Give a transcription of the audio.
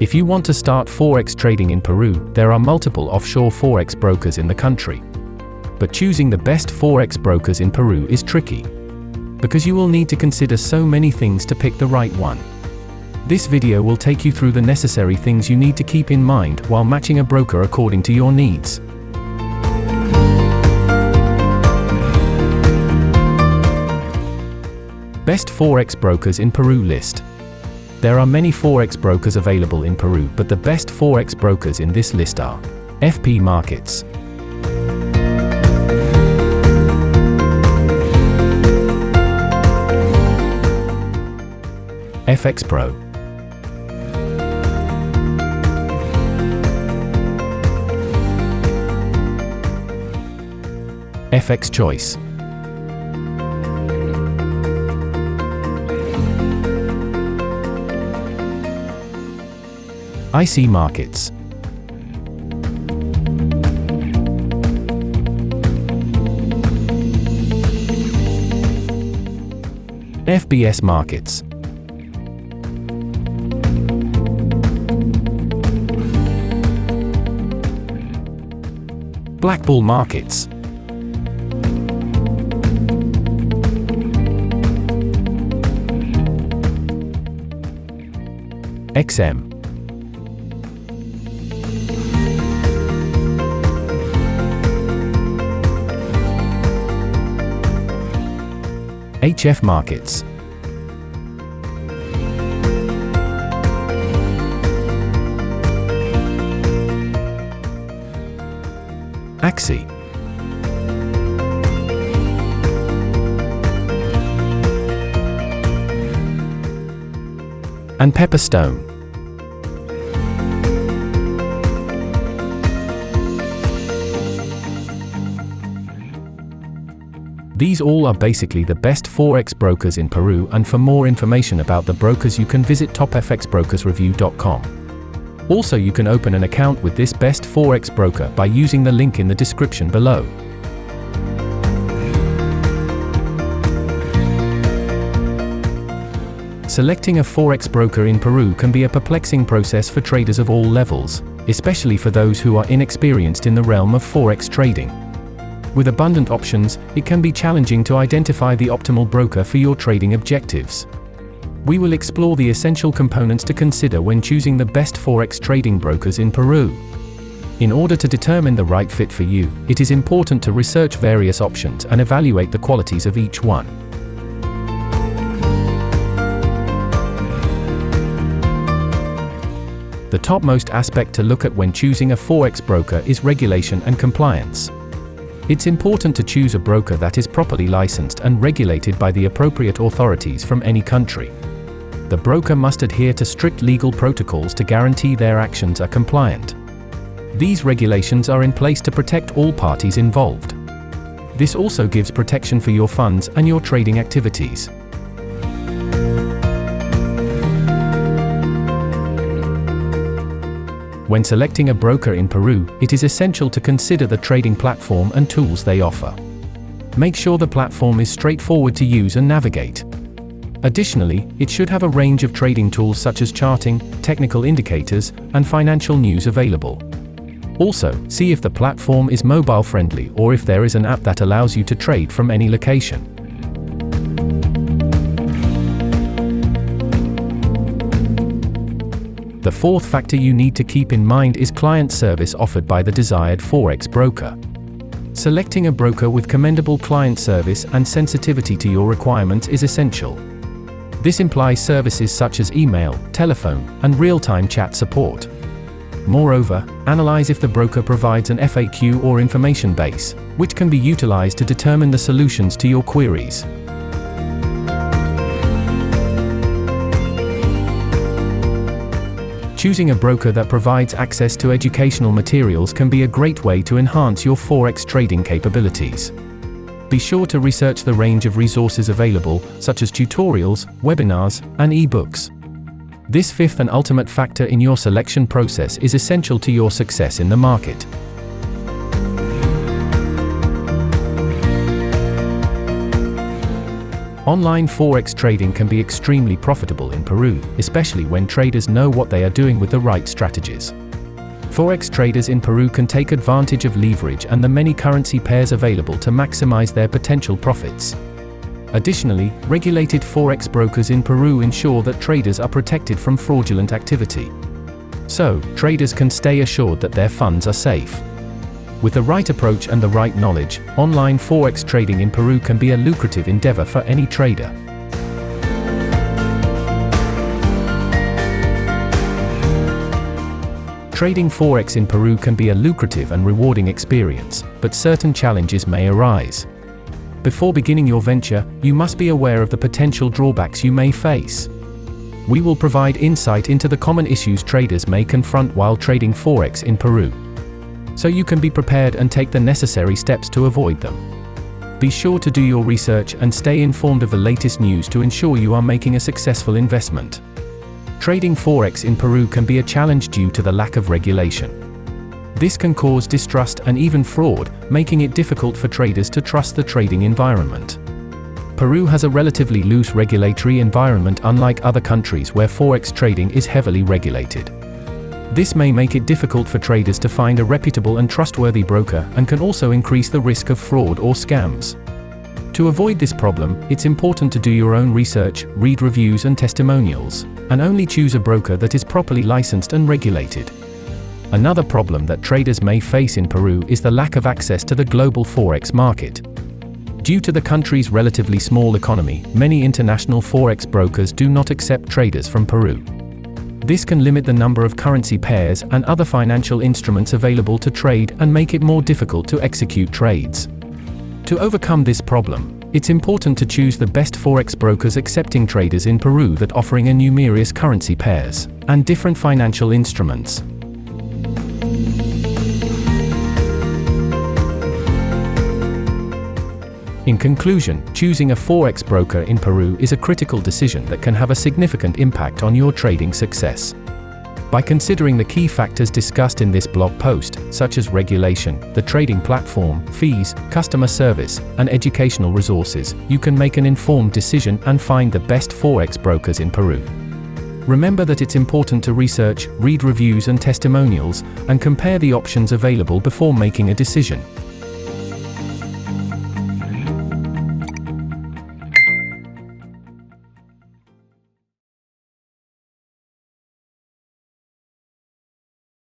If you want to start Forex trading in Peru, there are multiple offshore Forex brokers in the country. But choosing the best Forex brokers in Peru is tricky, because you will need to consider so many things to pick the right one. This video will take you through the necessary things you need to keep in mind while matching a broker according to your needs. Best Forex brokers in Peru list. There are many Forex brokers available in Peru, but the best Forex brokers in this list are FP Markets, FX Pro, FX Choice, IC Markets, FBS Markets, Black Bull Markets, XM, HF Markets, AXI, and Pepperstone. These all are basically the best Forex brokers in Peru, and for more information about the brokers you can visit topfxbrokersreview.com. Also, you can open an account with this best Forex broker by using the link in the description below. Selecting a Forex broker in Peru can be a perplexing process for traders of all levels, especially for those who are inexperienced in the realm of Forex trading. With abundant options, it can be challenging to identify the optimal broker for your trading objectives. We will explore the essential components to consider when choosing the best Forex trading brokers in Peru. In order to determine the right fit for you, it is important to research various options and evaluate the qualities of each one. The topmost aspect to look at when choosing a Forex broker is regulation and compliance. It's important to choose a broker that is properly licensed and regulated by the appropriate authorities from any country. The broker must adhere to strict legal protocols to guarantee their actions are compliant. These regulations are in place to protect all parties involved. This also gives protection for your funds and your trading activities. When selecting a broker in Peru, it is essential to consider the trading platform and tools they offer. Make sure the platform is straightforward to use and navigate. Additionally, it should have a range of trading tools such as charting, technical indicators, and financial news available. Also, see if the platform is mobile-friendly or if there is an app that allows you to trade from any location. The fourth factor you need to keep in mind is client service offered by the desired Forex broker. Selecting a broker with commendable client service and sensitivity to your requirements is essential. This implies services such as email, telephone, and real-time chat support. Moreover, analyze if the broker provides an FAQ or information base, which can be utilized to determine the solutions to your queries. Choosing a broker that provides access to educational materials can be a great way to enhance your Forex trading capabilities. Be sure to research the range of resources available, such as tutorials, webinars, and e-books. This fifth and ultimate factor in your selection process is essential to your success in the market. Online Forex trading can be extremely profitable in Peru, especially when traders know what they are doing with the right strategies. Forex traders in Peru can take advantage of leverage and the many currency pairs available to maximize their potential profits. Additionally, regulated Forex brokers in Peru ensure that traders are protected from fraudulent activity. So, traders can stay assured that their funds are safe. With the right approach and the right knowledge, online Forex trading in Peru can be a lucrative endeavor for any trader. Trading Forex in Peru can be a lucrative and rewarding experience, but certain challenges may arise. Before beginning your venture, you must be aware of the potential drawbacks you may face. We will provide insight into the common issues traders may confront while trading Forex in Peru, so you can be prepared and take the necessary steps to avoid them. Be sure to do your research and stay informed of the latest news to ensure you are making a successful investment. Trading Forex in Peru can be a challenge due to the lack of regulation. This can cause distrust and even fraud, making it difficult for traders to trust the trading environment. Peru has a relatively loose regulatory environment, unlike other countries where Forex trading is heavily regulated. This may make it difficult for traders to find a reputable and trustworthy broker and can also increase the risk of fraud or scams. To avoid this problem, it's important to do your own research, read reviews and testimonials, and only choose a broker that is properly licensed and regulated. Another problem that traders may face in Peru is the lack of access to the global Forex market. Due to the country's relatively small economy, many international Forex brokers do not accept traders from Peru. This can limit the number of currency pairs and other financial instruments available to trade and make it more difficult to execute trades. To overcome this problem, it's important to choose the best Forex brokers accepting traders in Peru that offering a numerous currency pairs and different financial instruments. In conclusion, choosing a Forex broker in Peru is a critical decision that can have a significant impact on your trading success. By considering the key factors discussed in this blog post, such as regulation, the trading platform, fees, customer service, and educational resources, you can make an informed decision and find the best Forex brokers in Peru. Remember that it's important to research, read reviews and testimonials, and compare the options available before making a decision.